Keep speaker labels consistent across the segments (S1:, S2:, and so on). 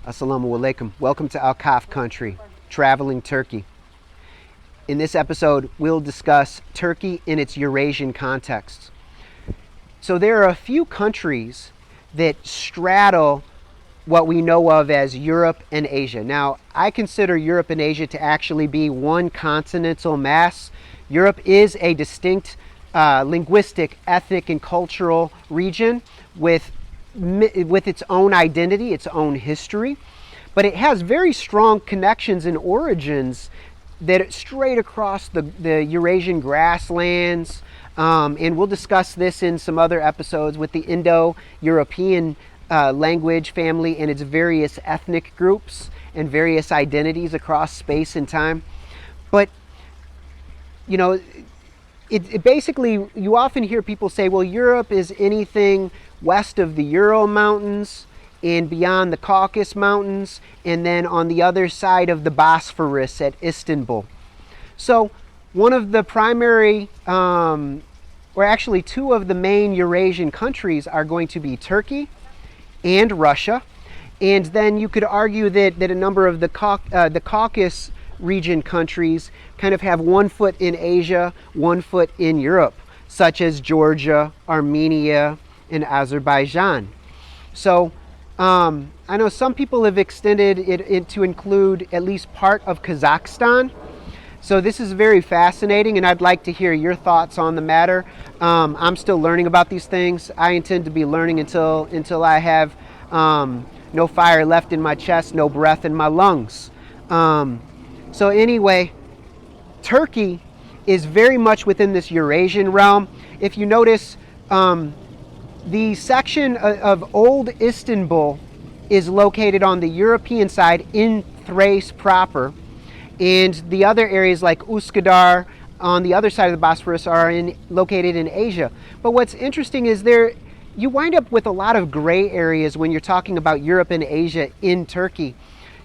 S1: Assalamu alaikum. Welcome to Kahf country, traveling Turkey. In this episode, we'll discuss Turkey in its Eurasian context. So there are a few countries that straddle what we know of as Europe and Asia. Now, I consider Europe and Asia to actually be one continental mass. Europe is a distinct linguistic, ethnic, and cultural region with its own identity, its own history, but it has very strong connections and origins that straight across the Eurasian grasslands, and we'll discuss this in some other episodes with the Indo-European language family and its various ethnic groups and various identities across space and time. But, you know, it basically, you often hear people say, well, Europe is anything west of the Ural Mountains and beyond the Caucasus Mountains, and then on the other side of the Bosphorus at Istanbul. So one of the primary, or actually two of the main Eurasian countries are going to be Turkey and Russia. And then you could argue that a number of the Caucasus region countries kind of have one foot in Asia, one foot in Europe, such as Georgia, Armenia, and Azerbaijan. So I know some people have extended it to include at least part of Kazakhstan. So this is very fascinating, and I'd like to hear your thoughts on the matter. I'm still learning about these things. I intend to be learning until I have no fire left in my chest, no breath in my lungs. So anyway, Turkey is very much within this Eurasian realm. If you notice, the section of Old Istanbul is located on the European side in Thrace proper, and the other areas like Üsküdar on the other side of the Bosphorus are located in Asia. But what's interesting is you wind up with a lot of gray areas when you're talking about Europe and Asia in Turkey.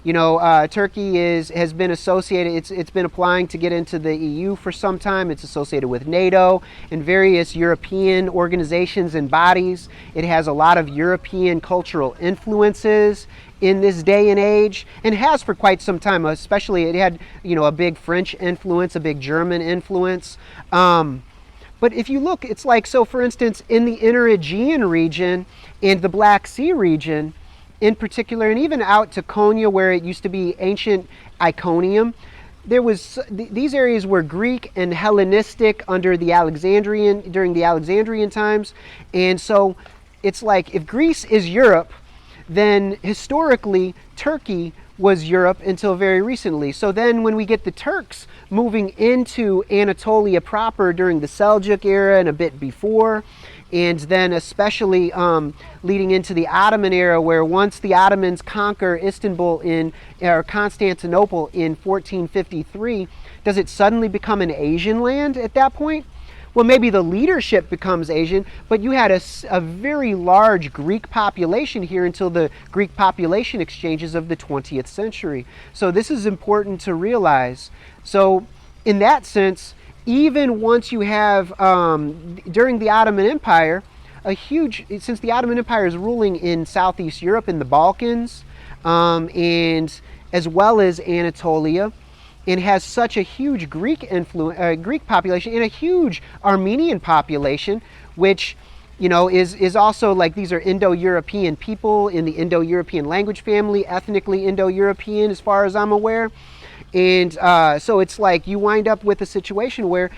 S1: You know, Turkey has been associated, it's been applying to get into the EU for some time. It's associated with NATO and various European organizations and bodies. It has a lot of European cultural influences in this day and age, and has for quite some time. Especially it had, a big French influence, a big German influence. But if you look, it's like, so for instance, in the Inner Aegean region and the Black Sea region, in particular, and even out to Konya, where it used to be ancient Iconium, these areas were Greek and Hellenistic during the Alexandrian times. And so it's like, if Greece is Europe, then historically Turkey was Europe until very recently. So then when we get the Turks moving into Anatolia proper during the Seljuk era and a bit before, and then especially leading into the Ottoman era, where once the Ottomans conquer Istanbul or Constantinople in 1453, does it suddenly become an Asian land at that point? Well, maybe the leadership becomes Asian, but you had a very large Greek population here until the Greek population exchanges of the 20th century. So this is important to realize. So in that sense, even once you have, during the Ottoman Empire, since the Ottoman Empire is ruling in Southeast Europe, in the Balkans, and as well as Anatolia, and has such a huge Greek population and a huge Armenian population, which is also like, these are Indo-European people in the Indo-European language family, ethnically Indo-European as far as I'm aware. And so it's like you wind up with a situation where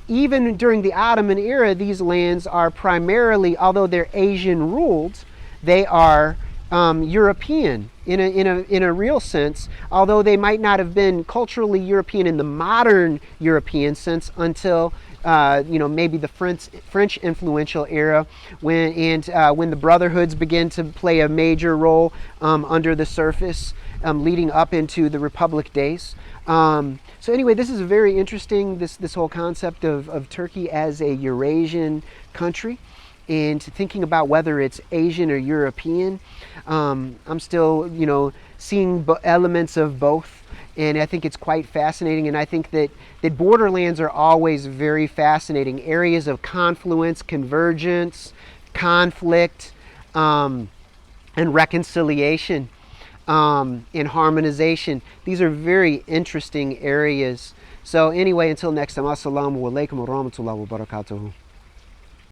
S1: even during the Ottoman era, these lands are primarily, although they're Asian ruled, they are European in a real sense, although they might not have been culturally European in the modern European sense until maybe the French influential era, when the brotherhoods begin to play a major role under the surface, leading up into the Republic days. So anyway, this is very interesting, this whole concept of Turkey as a Eurasian country, and thinking about whether it's Asian or European. I'm still, seeing elements of both, and I think it's quite fascinating. And I think that borderlands are always very fascinating, areas of confluence, convergence, conflict, and reconciliation. in harmonization. These are very interesting areas. So anyway, until next time, assalamu alaikum wa rahmatullahi wa barakatuhu.